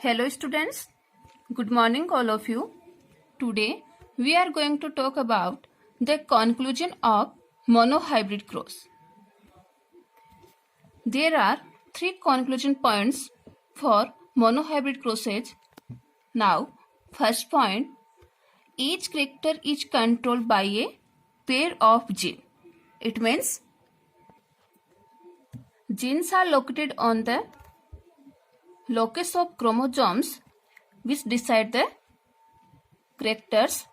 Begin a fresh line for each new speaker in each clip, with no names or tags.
Hello students, good morning all of you. Today we are going to talk about the conclusion of monohybrid cross. There are three conclusion points for monohybrid crosses. Now, first point, each character is controlled by a pair of genes. It means genes are located on the locus of chromosomes which decide the characters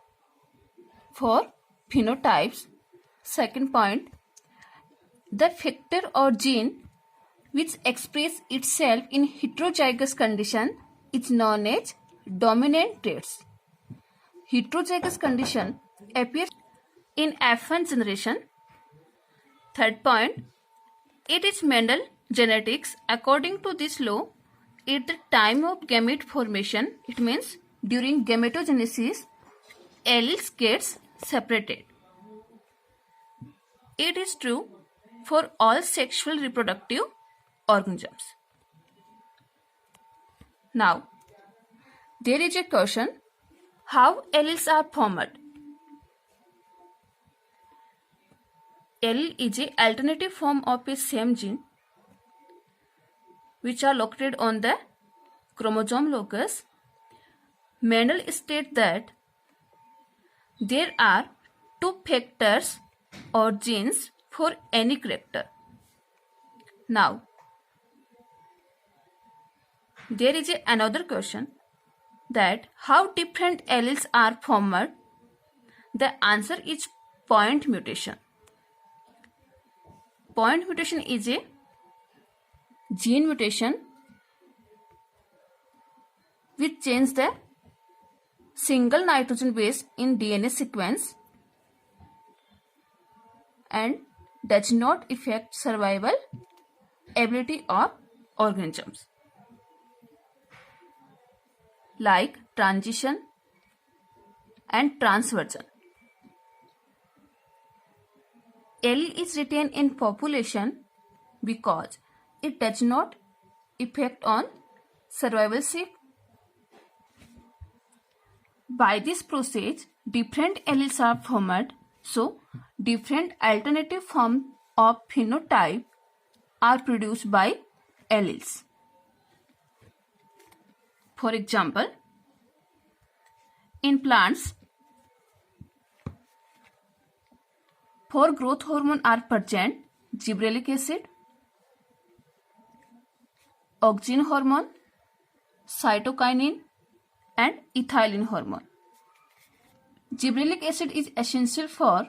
for phenotypes. Second point, the factor or gene which express itself in heterozygous condition is known as dominant traits. Heterozygous condition appears in F1 generation. Third point, it is Mendel genetics. According to this law, at the time of gamete formation, it means during gametogenesis, alleles gets separated. It is true for all sexual reproductive organisms. Now, there is a question, how alleles are formed? Allele is an alternative form of a same gene which are located on the chromosome locus. Mendel states that there are two factors or genes for any character. Now, there is another question, that how different alleles are formed. The answer is point mutation. Point mutation is a gene mutation which changes the single nitrogen base in DNA sequence and does not affect survival ability of organisms, like transition and transversion. Allele is retained in population because it does not affect on survivalship. By this process, different alleles are formed, so different alternative forms of phenotype are produced by alleles. For example, in plants, 4 growth hormones are present: gibberellic acid, auxin hormone, cytokinin, and ethylene hormone. Gibberellic acid is essential for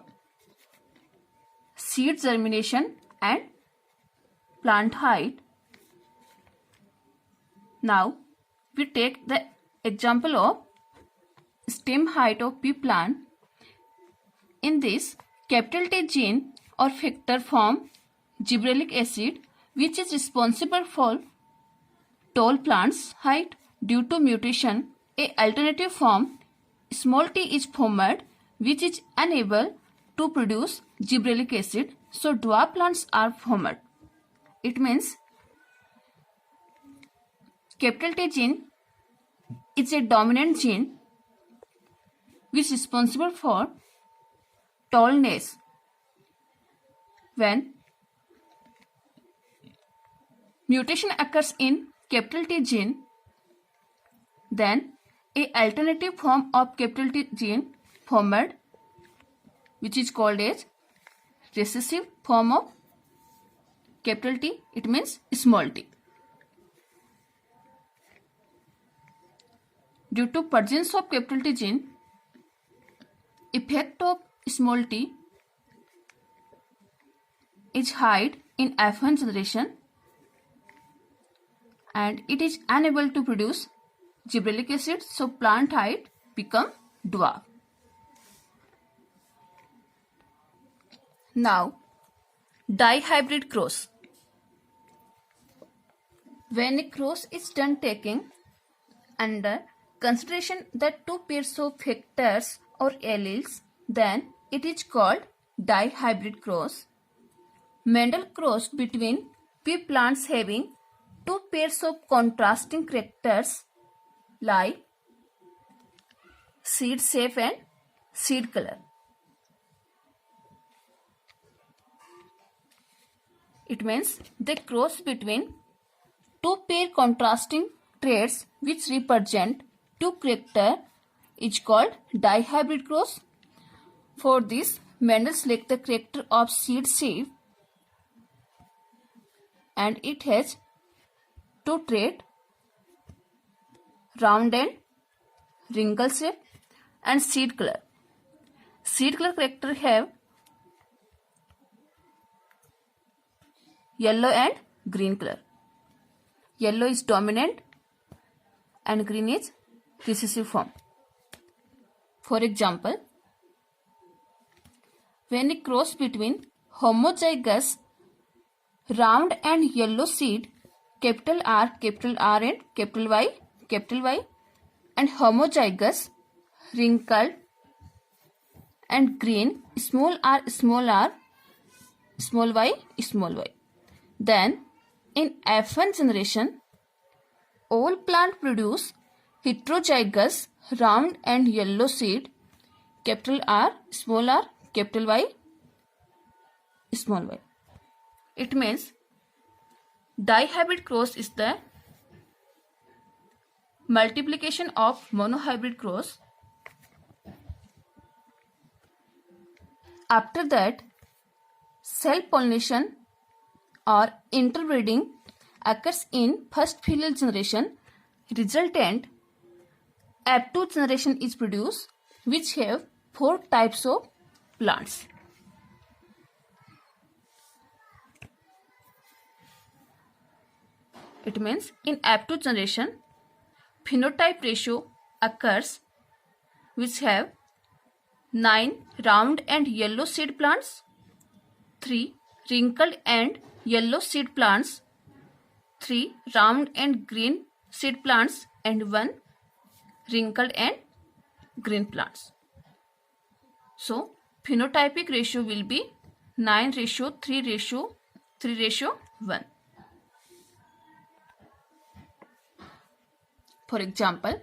seed germination and plant height. Now, we take the example of stem height of pea plant. In this, capital T gene or factor form gibberellic acid, which is responsible for tall plants' height. Due to mutation, a alternative form small t is formed which is unable to produce gibberellic acid, so dwarf plants are formed. It means capital T gene is a dominant gene which is responsible for tallness. When mutation occurs in capital T gene, then a alternative form of capital T gene formed which is called as recessive form of capital T, it means small t. Due to presence of capital T gene, effect of small t is hide in F1 generation and it is unable to produce gibberellic acid, so plant height become dwarf. Now, dihybrid cross. When a cross is done taking under consideration the two pairs of factors or alleles, then it is called dihybrid cross. Mendel crossed between pea plants having two pairs of contrasting characters like seed shape and seed color. It means they cross between two pair contrasting traits which represent two characters is called dihybrid cross. For this, Mendel select the character of seed shape and it has two traits, round and wrinkle shape and seed color. Seed color character have yellow and green color. Yellow is dominant and green is recessive form. For example, when a cross between homozygous round and yellow seed capital R and capital Y and homozygous wrinkled and green small r, small y, then in F1 generation all plant produce heterozygous round and yellow seed capital R, capital Y, small y. It means dihybrid cross is the multiplication of monohybrid cross. After that, self-pollination or interbreeding occurs in first filial generation. Resultant F2 generation is produced, which have 4 types of plants. It means in F2 generation, phenotype ratio occurs which have 9 round and yellow seed plants, 3 wrinkled and yellow seed plants, 3 round and green seed plants and 1 wrinkled and green plants. So phenotypic ratio will be 9:3:1. For example,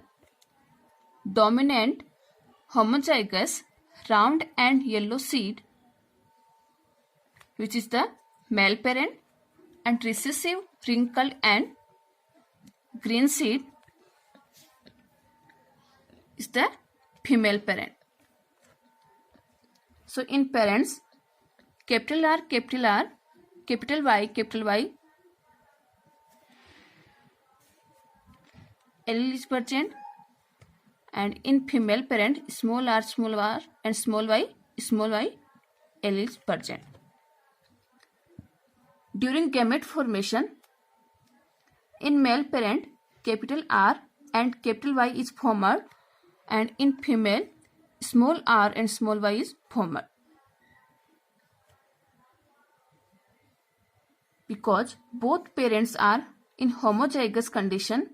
dominant homozygous round and yellow seed, which is the male parent, and recessive wrinkled and green seed is the female parent. So in parents, capital R, capital Y, allele is present, and in female parent small r and small y allele is present. During gamete formation, in male parent capital R and capital Y is formed, and in female small r and small y is formed. Because both parents are in homozygous condition,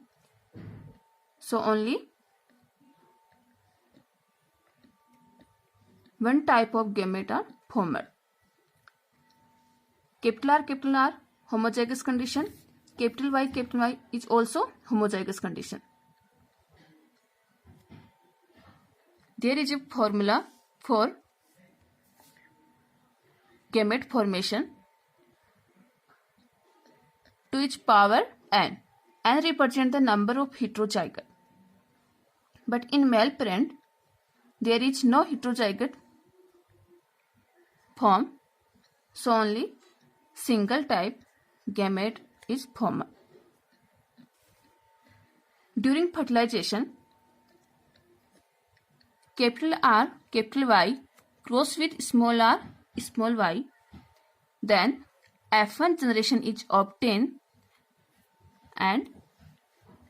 so only one type of gamete are formed. Capital R homozygous condition, capital Y is also homozygous condition. There is a formula for gamete formation. To its power n represents the number of heterozygote. But in male parent, there is no heterozygote form, so only single type gamete is formed. During fertilization, capital R, capital Y cross with small r, small y, then F1 generation is obtained and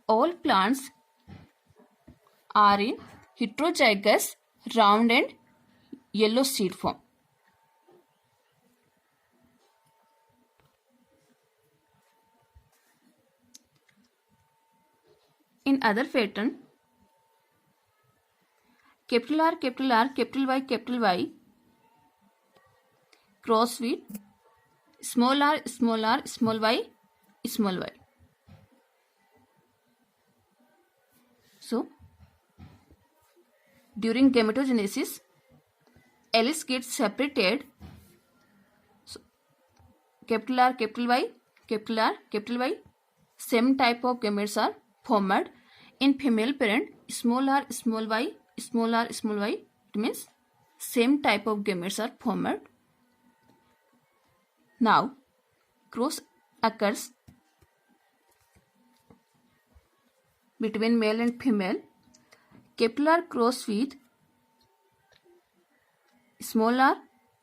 all plants are in heterozygous round and yellow seed form. In other pattern, capital R, capital Y cross with small r, small y. So during gametogenesis, alleles get separated. So capital R, capital Y, capital R, capital Y. Same type of gametes are formed in female parent. Small r, small y, small r, small y. It means same type of gametes are formed. Now cross occurs between male and female. Capital R cross with small r,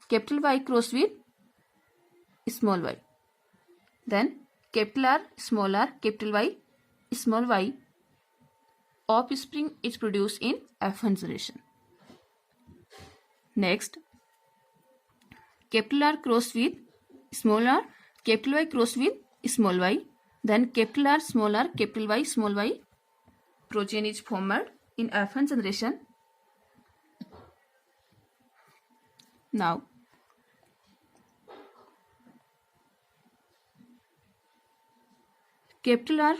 capital Y cross with small y. Then capital R, capital Y, small y. Offspring is produced in F1 generation. Next, capital R cross with small r, capital Y cross with small y. Then capital R, capital Y, small y. Progeny is formed in F1 generation. Now, capital R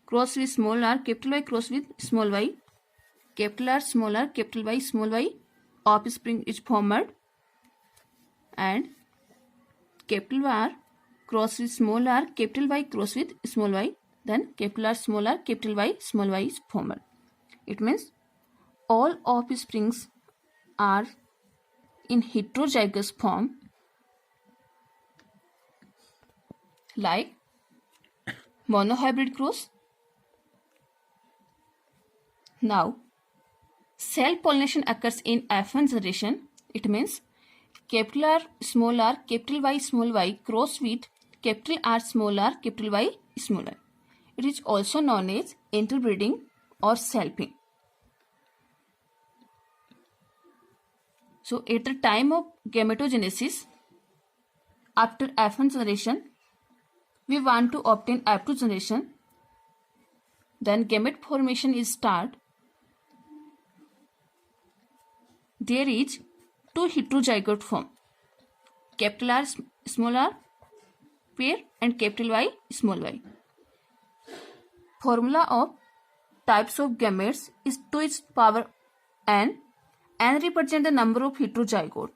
cross with small r, capital Y cross with small y. Capital R, capital Y, small y. Offspring is formed. And capital R cross with small r, capital Y cross with small y. Then capital R, capital Y, small y is formed. It means all offsprings are in heterozygous form, like monohybrid cross. Now, self-pollination occurs in F1 generation. It means capital R, capital Y, small y cross with capital R, capital Y, small y. It is also known as interbreeding or selfing. So, at the time of gametogenesis, after F1 generation, we want to obtain F2 generation. Then gamete formation is start. There is two heterozygote form, capital R, small r pair and capital Y, small y. Formula of types of gametes is 2 its power n. N represents the number of heterozygote.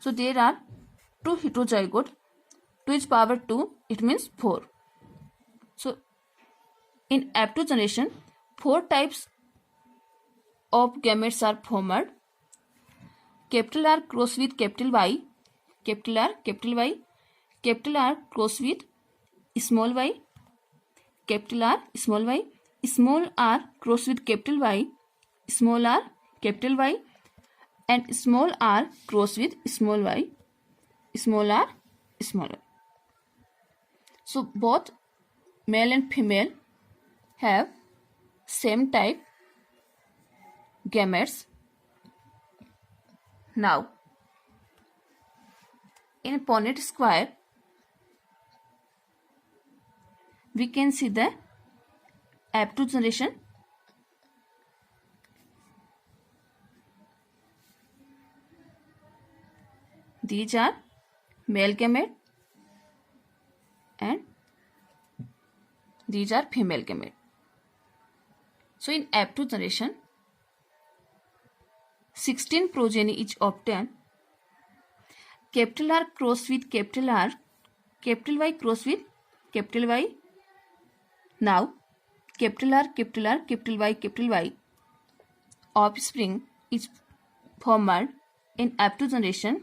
So there are two heterozygote. 2 its power 2, it means 4. So in F2 generation, 4 types of gametes are formed. Capital R cross with capital Y, capital R, capital Y, capital R cross with small y, capital R, small r cross with capital Y, small r, capital Y, and small r cross with small y, small r, small y. So both male and female have same type gametes. Now, in Punnett square, we can see the F2 generation. These are male gamete and these are female gamete. So in F2 generation, 16 progeny is obtained. Capital R cross with capital R, capital Y cross with capital Y. Now, capital R, capital Y, offspring is formed in F2 generation,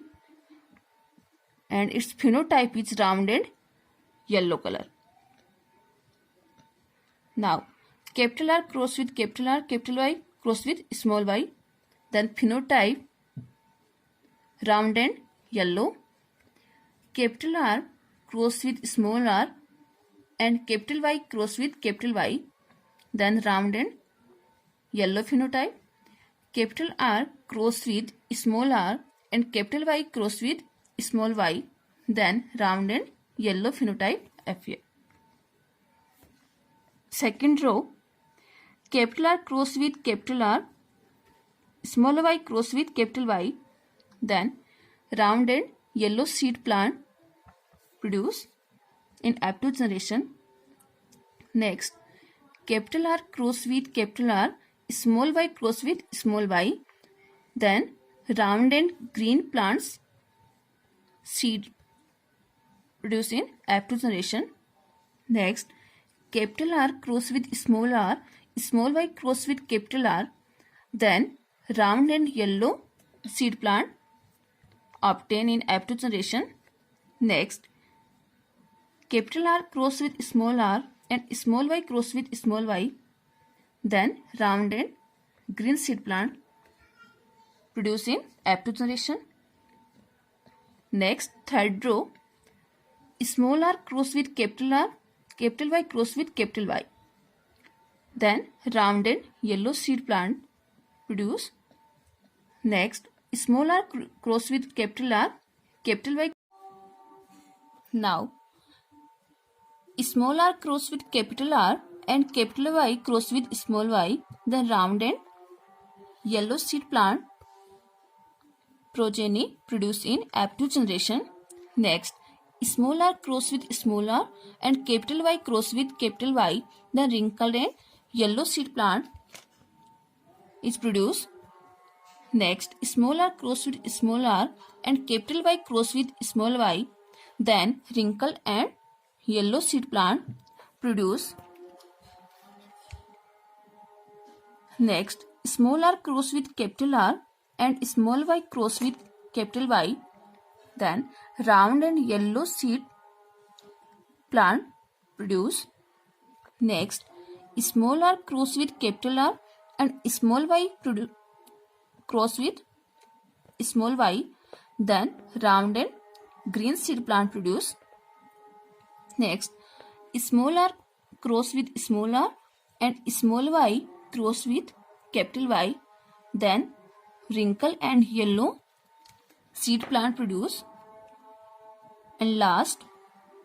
and its phenotype is rounded yellow color. Now, capital R cross with capital R, capital Y cross with small y. Then phenotype round and yellow. Capital R cross with small r and capital Y cross with capital Y. Then round and yellow phenotype. Capital R cross with small r and capital Y cross with small y. Then round and yellow phenotype appear. Second row, capital R cross with capital R, small y cross with capital Y, then round and yellow seed plant produce in F2 generation. Next, capital R cross with capital R, small y cross with small y. Then round and green plants seed produce in F2 generation. Next, capital R cross with small y cross with capital R. Then round and yellow seed plant obtain in F2 generation. Next, capital R cross with small r and small y cross with small y. Then round and green seed plant produce in F2 generation. Next, third row, small r cross with capital R, capital Y cross with capital Y. Then round and yellow seed plant produce. Next, small r cross with capital R, capital Y. Now, small r cross with capital R and capital Y cross with small y. Then round and yellow seed plant progeny produce in F2 generation. Next, small r cross with small r and capital Y cross with capital Y. Then wrinkled and yellow seed plant is produced. Next, small r cross with small r and capital Y cross with small y. Then wrinkled and yellow seed plant produce. Next, small r cross with capital R and small y cross with capital Y. Then round and yellow seed plant produce. Next, small r cross with capital R and small y cross with small y. Then round and green seed plant produce. Next, small r cross with small r and small y cross with capital Y. Then wrinkle and yellow seed plant produce. And last,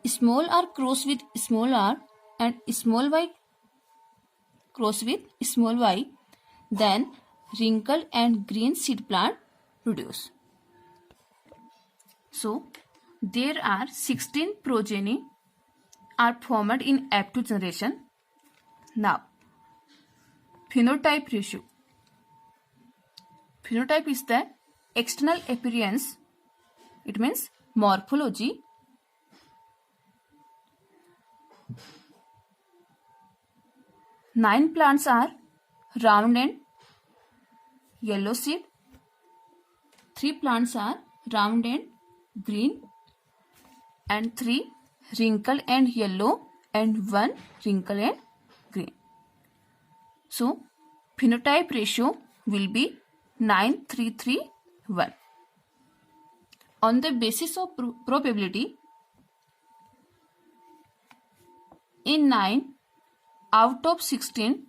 small r cross with small r and small y cross with small y. Then wrinkle and green seed plant produce. So, there are 16 progeny are formed in F2 generation. Now, phenotype ratio. Phenotype is the external appearance. It means morphology. Nine plants are round and yellow seed. 3 plants are round and green, and 3 wrinkle and yellow, and 1 wrinkle and green. So, phenotype ratio will be 9:3:3:1. On the basis of probability, in 9 out of 16,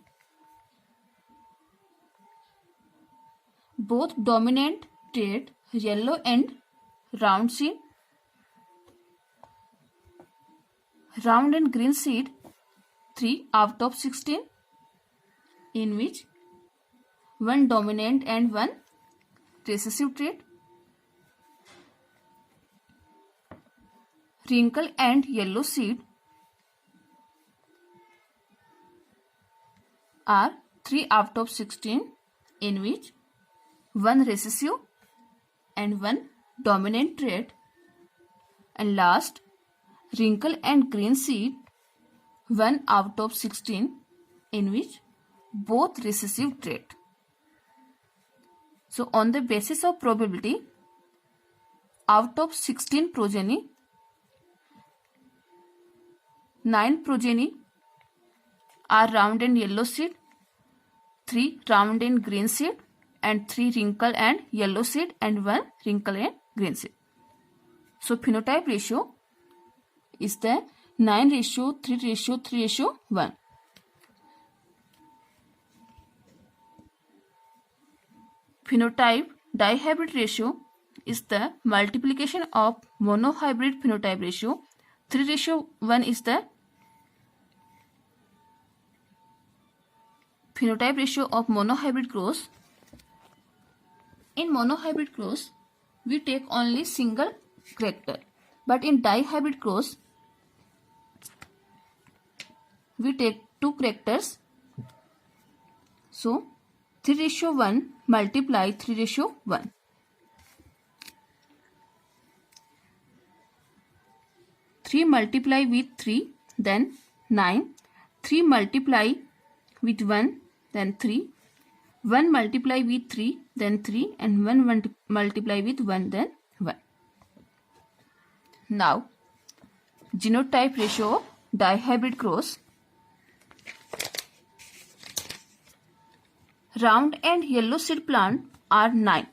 both dominant trait yellow and round seed, round and green seed 3 out of 16, in which 1 dominant and 1 recessive trait. Wrinkle and yellow seed are 3 out of 16, in which 1 recessive and 1 dominant trait. And last, wrinkle and green seed 1 out of 16, in which both recessive trait. So, on the basis of probability, out of 16 progeny, 9 progeny are round and yellow seed, 3 round and green seed, and 3 wrinkle and yellow seed, and 1 wrinkle and green seed. So, phenotype ratio is the 9:3:3:1. Phenotype dihybrid ratio is the multiplication of monohybrid phenotype ratio. 3:1 is the phenotype ratio of monohybrid cross. In monohybrid cross, we take only single character, but in dihybrid cross, we take 2 characters So 3:1 multiply 3:1. 3 multiply with 3, then 9. 3 multiply with 1, then 3. 1 multiply with 3, then 3, and 1 multiply with 1, then 1. Now, genotype ratio of dihybrid cross. Round and yellow seed plant are 9.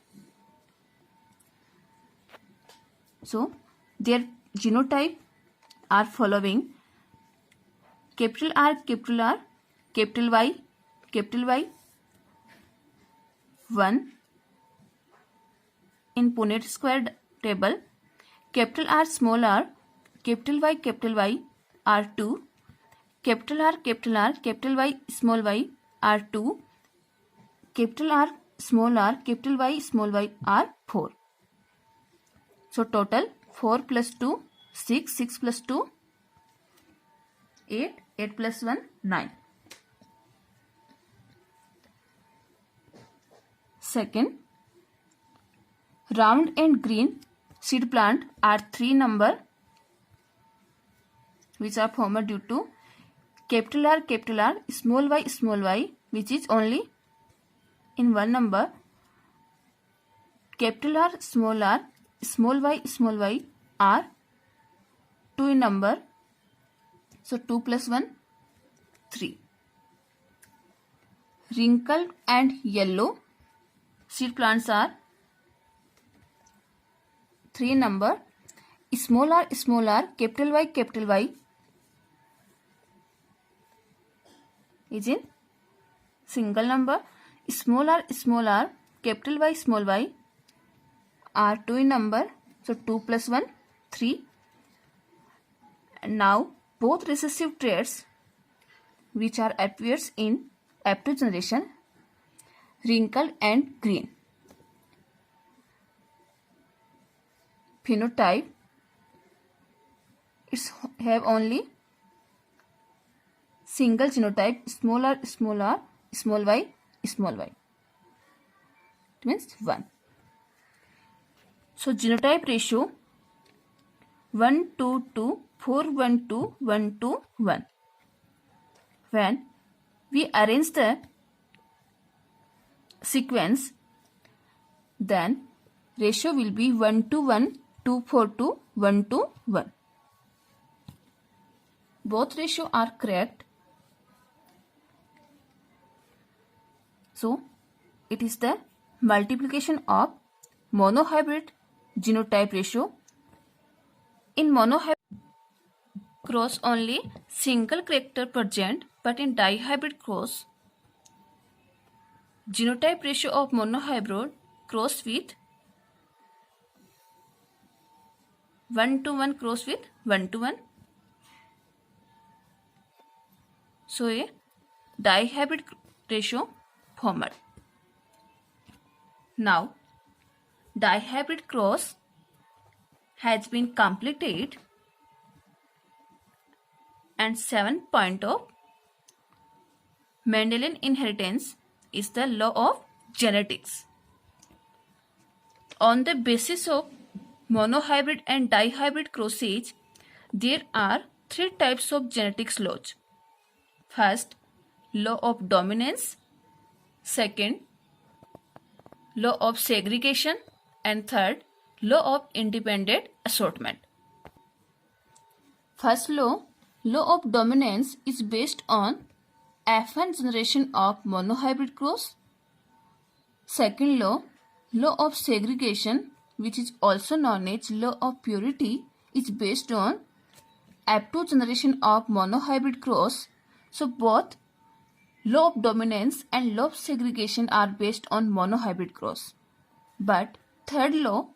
So, their genotype are following: capital R, capital R, capital Y, 1 in Punnett square table. Capital R, small r, capital Y are 2. Capital R, capital Y are 2. Capital R, small r, capital Y are 4. So total 4 plus 2, 6, 6 plus 2, 8, 8 plus 1, 9. Second, round and green seed plant are 3 number, which are formed due to capital R, small y, which is only in 1 number. Capital R, small y are 2 in number. So 2 plus 1, 3. Wrinkled and yellow seed plants are 3 number. Small r, capital Y is in single number. Small r, capital Y are 2 in number. So 2 plus 1, 3. And now both recessive traits which are appears in F2 generation, wrinkled and green. Phenotype, it's have only single genotype, small r, small y. It means 1. So genotype ratio 1:2, 4:1:2, 1:1. When we arrange the sequence, then ratio will be 1:1, 2:4:2, 1:1. Both ratio are correct. So it is the multiplication of monohybrid genotype ratio. In monohybrid cross only single character present, but in dihybrid cross genotype ratio of monohybrid cross with 1:1 cross with 1:1. So a dihybrid ratio formed. Now dihybrid cross has been completed, and 7th point of Mendelian inheritance is the law of genetics. On the basis of monohybrid and dihybrid crosses, there are 3 types of genetics laws. First, law of dominance. Second, law of segregation. And third, law of independent assortment. First law of dominance, is based on F1 generation of monohybrid cross. Second law of segregation, which is also known as law of purity, is based on F2 generation of monohybrid cross. So both law of dominance and law of segregation are based on monohybrid cross. But third law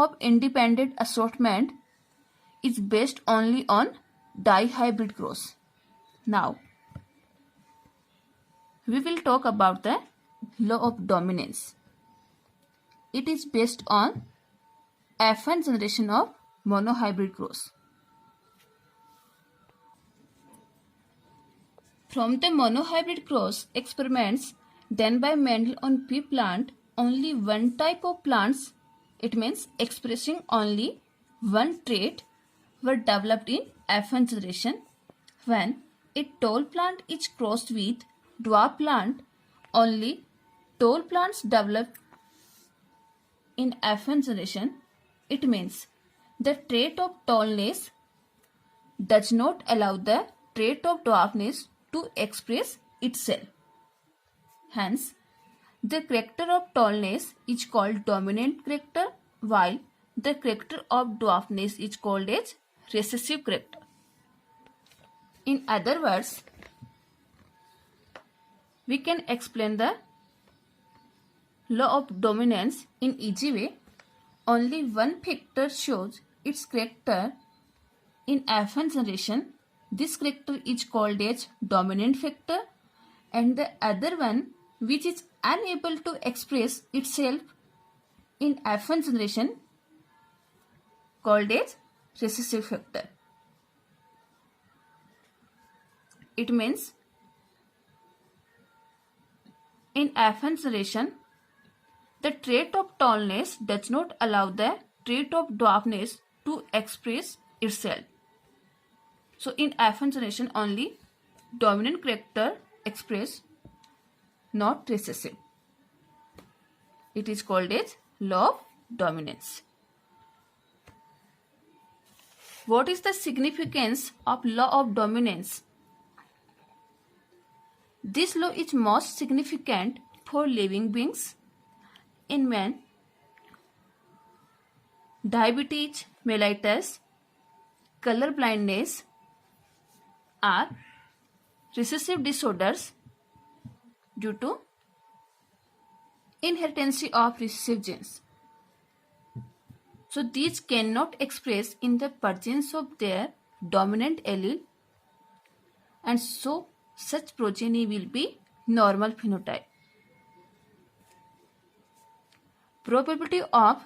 of independent assortment, is based only on dihybrid cross. Now we will talk about the law of dominance. It is based on F1 generation of monohybrid cross. From the monohybrid cross experiments done by Mendel on pea plant, only one type of plants, it means expressing only one trait, were developed in F1 generation. When a tall plant is crossed with dwarf plant, only tall plants develop in F1 generation. It means the trait of tallness does not allow the trait of dwarfness to express itself. Hence, the character of tallness is called dominant character, while the character of dwarfness is called as recessive character. In other words, we can explain the law of dominance in easy way. Only one factor shows its character in F1 generation. This character is called as dominant factor, and the other one, which is unable to express itself in F1 generation, called as recessive factor. It means in F1 generation, the trait of tallness does not allow the trait of dwarfness to express itself. So in F1 generation, only dominant character express, not recessive. It is called as law of dominance. What is the significance of law of dominance? This law is most significant for living beings. In man, diabetes mellitus, color blindness are recessive disorders due to inheritance of recessive genes. So these cannot express in the presence of their dominant allele, and so such progeny will be normal phenotype. Probability of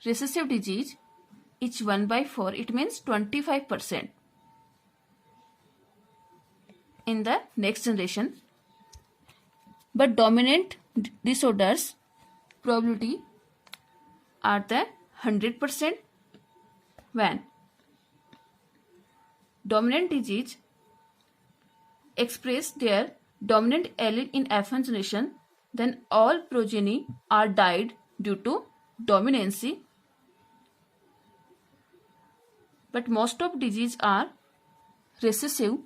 recessive disease is 1/4. It means 25% in the next generation. But dominant disorders probability are the 100%. When dominant disease express their dominant allele in F1 generation, then all progeny are died due to dominancy. But most of disease are recessive.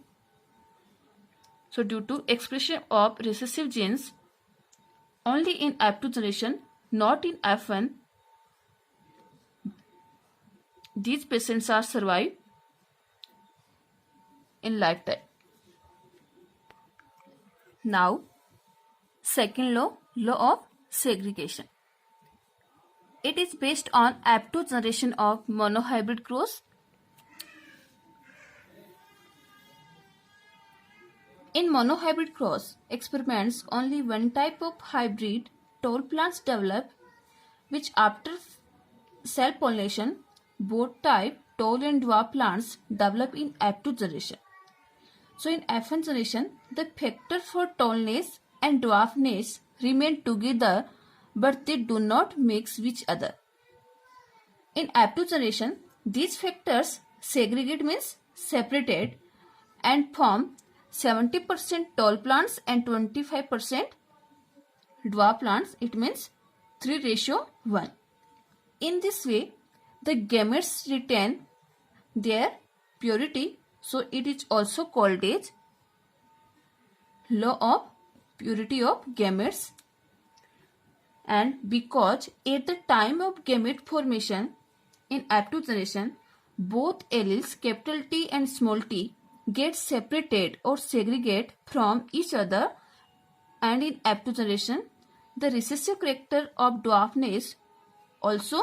So due to expression of recessive genes only in F2 generation, not in F1, these patients are survive in lifetime. Now, second law, law of segregation. It is based on F2 generation of monohybrid cross. In monohybrid cross experiments, only one type of hybrid tall plants develop, which after self-pollination, both type tall and dwarf plants develop in F2 generation. So in F1 generation, the factor for tallness and dwarfness remain together, but they do not mix with each other. In F2 generation, these factors segregate, means separated, and form 70% tall plants and 25% dwarf plants. It means 3:1. In this way, the gametes retain their purity. So it is also called as law of purity of gametes. And because at the time of gamete formation in F2 generation, both alleles capital T and small t get separated or segregate from each other, and in F2 generation, the recessive character of dwarfness also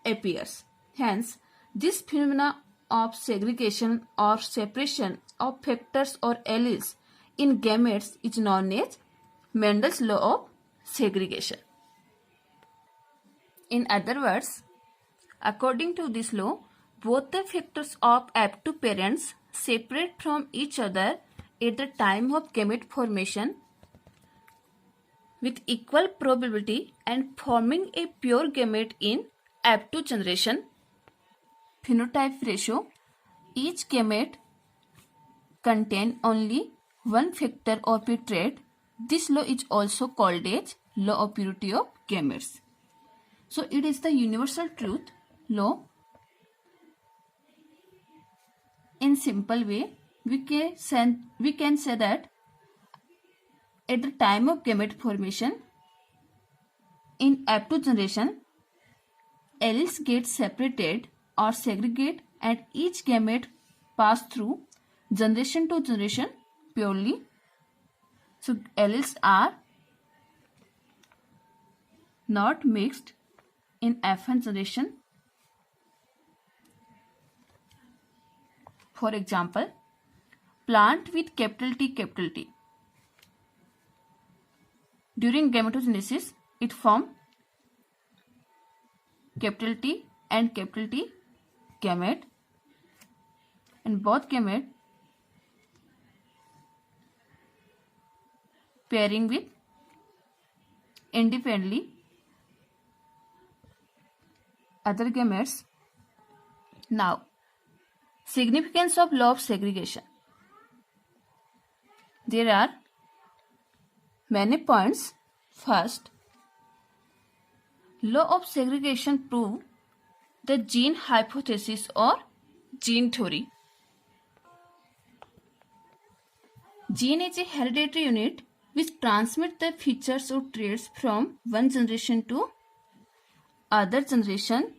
appears. Hence, this phenomena of segregation or separation of factors or alleles in gametes is known as Mendel's law of segregation. In other words, according to this law, both the factors of F2 parents separate from each other at the time of gamete formation with equal probability and forming a pure gamete in F2 generation. Phenotype ratio. Each gamete contain only one factor or P trait. This law is also called as law of purity of gametes. So it is the universal truth law. In simple way, we can say that at the time of gamete formation in F2 generation, alleles get separated or segregate and each gamete pass through generation to generation purely. So alleles are not mixed in F1 generation. For example, plant with capital T. During gametogenesis, it forms capital T and capital T gamete, and both gamete pairing with independently other gametes. Now, significance of law of segregation. There are many points. First, law of segregation prove the gene hypothesis or gene theory. Gene is a hereditary unit which transmits the features or traits from one generation to other generation.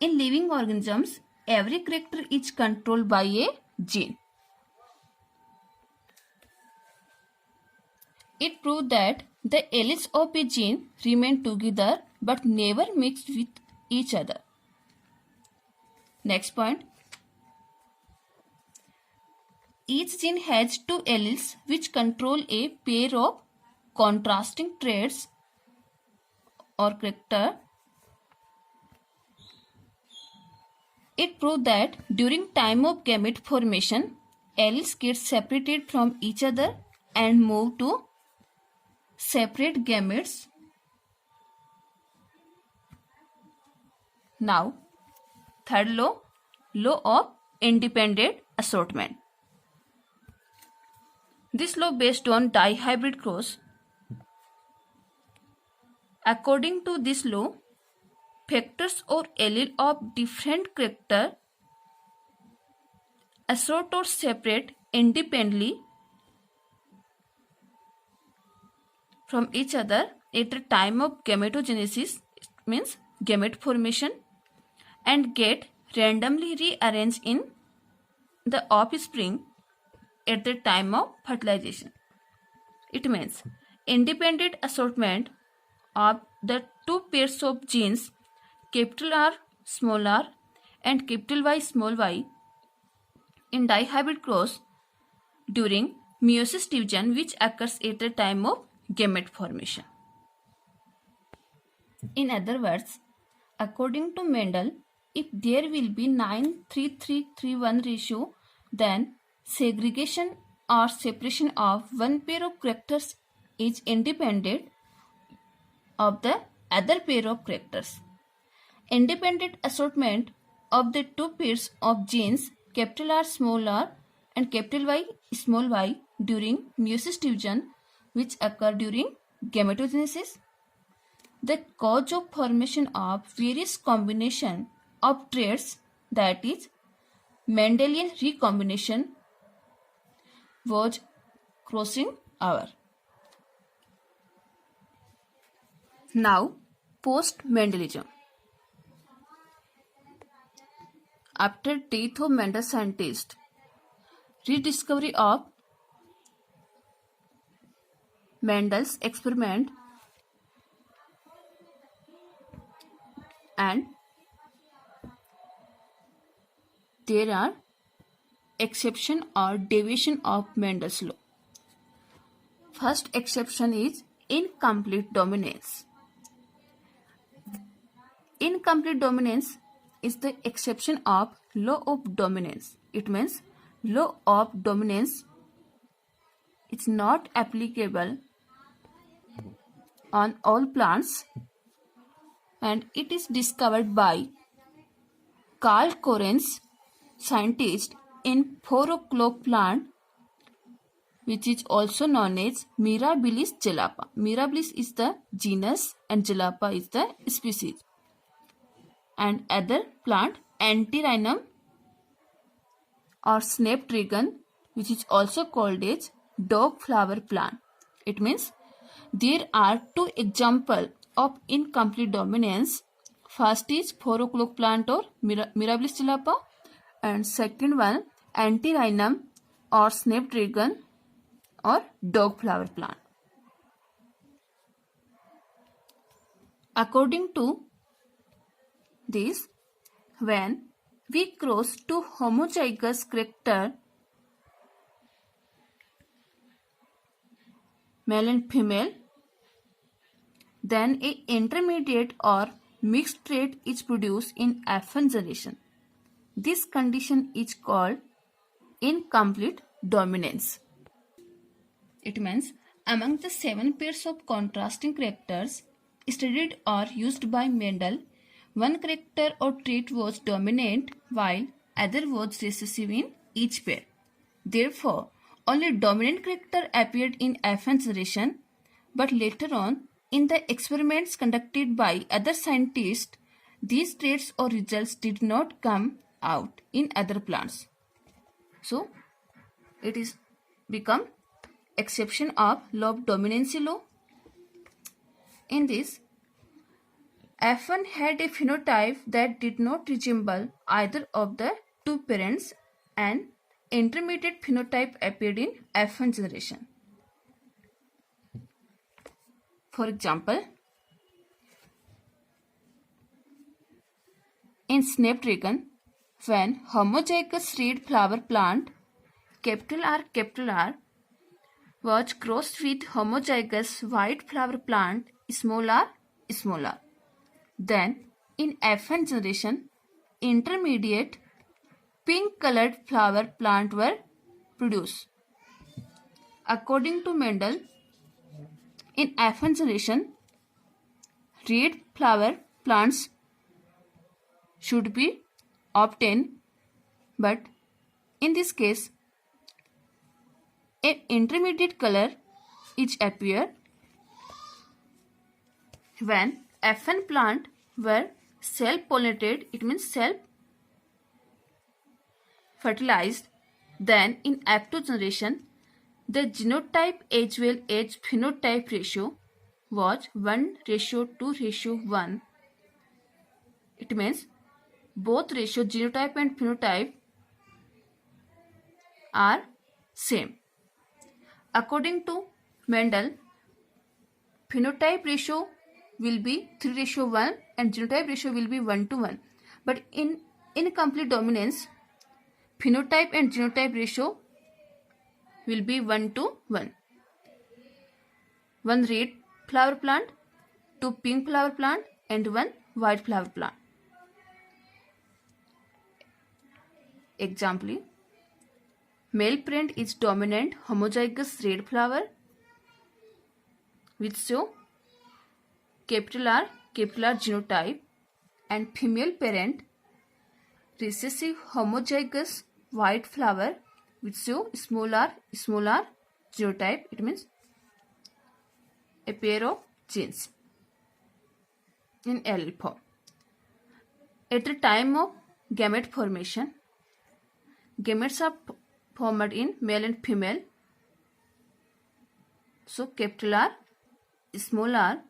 In living organisms, every character is controlled by a gene. It proved that the alleles of a gene remain together but never mixed with each other. Next point. Each gene has two alleles which control a pair of contrasting traits or character. It proved that during time of gamete formation, alleles get separated from each other and move to separate gametes. Now, third law, law of independent assortment. This law based on dihybrid cross. According to this law, factors or allele of different character assort or separate independently from each other at the time of gametogenesis, means gamete formation, and get randomly rearranged in the offspring at the time of fertilization. It means independent assortment of the two pairs of genes capital R small r and capital Y small y in dihybrid cross during meiosis division, which occurs at the time of gamete formation. In other words, according to Mendel, if there will be 9:3:3:1 ratio, then segregation or separation of one pair of characters is independent of the other pair of characters. Independent assortment of the two pairs of genes capital R small r and capital Y small y during meiosis division, which occur during gametogenesis. The cause of formation of various combination of traits, that is Mendelian recombination, was crossing over. Now, post-Mendelism. After death of Mendel scientist, rediscovery of Mendel's experiment and there are exception or deviation of Mendel's law. First exception is incomplete dominance. Incomplete dominance is the exception of law of dominance. It means law of dominance is not applicable on all plants, and it is discovered by Carl Correns, scientist in 4 o'clock plant, which is also known as Mirabilis jalapa. Mirabilis is the genus and jalapa is the species. And other plant, Antirrhinum or snapdragon, which is also called as dog flower plant. It means there are two examples of incomplete dominance. First is 4 o'clock plant or Mirabilis jalapa, and second one Antirrhinum or snapdragon or dog flower plant. According to this, when we cross two homozygous character, male and female, then a intermediate or mixed trait is produced in F1 generation. This condition is called incomplete dominance. It means among the 7 pairs of contrasting characters studied or used by Mendel, one character or trait was dominant while other was recessive in each pair. Therefore, only dominant character appeared in F1 generation, but later on, in the experiments conducted by other scientists, these traits or results did not come out in other plants. So, it is become exception of law of dominancy law. In this, F1 had a phenotype that did not resemble either of the two parents, and intermediate phenotype appeared in F1 generation. For example, in snapdragon, when homozygous red flower plant R was crossed with homozygous white flower plant r, then in F1 generation, intermediate pink colored flower plant were produced. According to Mendel, in F1 generation, red flower plants should be obtained, but in this case, an intermediate color is appear when F1 plant were self-pollinated, it means self-fertilized. Then in F2 generation, the genotype as well as phenotype ratio was 1:2:1. It means both ratio, genotype and phenotype, are same. According to Mendel, phenotype ratio will be 3:1 and genotype ratio will be 1:1. But in incomplete dominance, phenotype and genotype ratio will be 1:1. 1 red flower plant, 2 pink flower plant and 1 white flower plant. Example, male parent is dominant homozygous red flower which show R genotype, and female parent recessive homozygous white flower which show r genotype. It means a pair of genes in allele form. At the time of gamete formation, gametes are formed in male and female. So R, r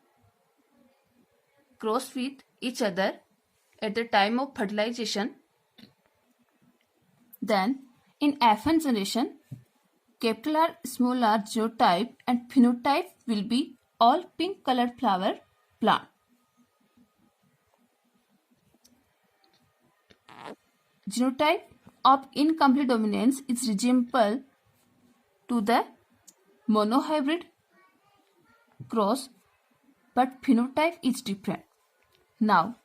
cross with each other at the time of fertilization. Then in F1 generation, R, r genotype and phenotype will be all pink colored flower plant. Genotype of incomplete dominance is resemble to the monohybrid cross, but phenotype is different. Now,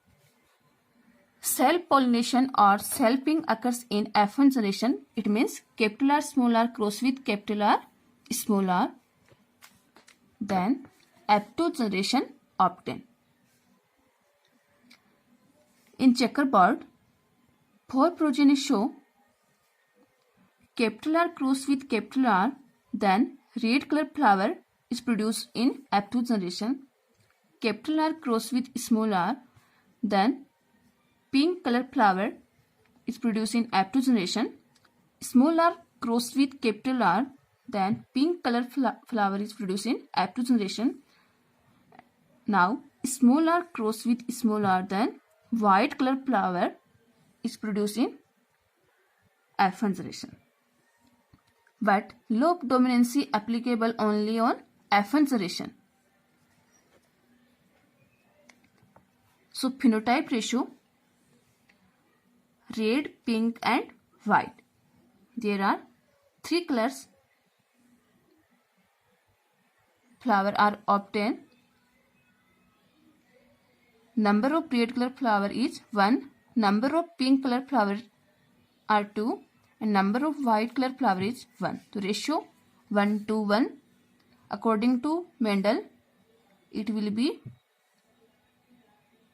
self-pollination or selfing occurs in F1 generation. It means capital R small r cross with capital R small r. Then F2 generation obtain. In checkerboard, 4 progeny show capital R cross with capital R, then red color flower is produced in F2 generation. Capital R cross with small r, then pink color flower is produced in F2 generation. Small r cross with capital R, then pink color flower is produced in F2 generation. Now small r cross with small r, then white color flower is produced in F1 generation. But lobe dominancy applicable only on F1 generation. So phenotype ratio red, pink and white. There are 3 colors flower are obtained. Number of red color flower is 1, number of pink color flower are 2 and number of white color flower is 1. So ratio 1:1. According to Mendel, it will be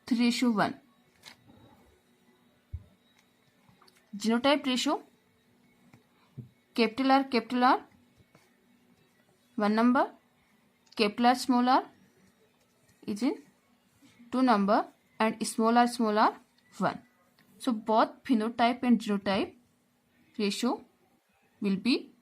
3:1. Genotype ratio capital R 1 number, capital R small r is in 2 number and small r 1. So both phenotype and genotype ratio will be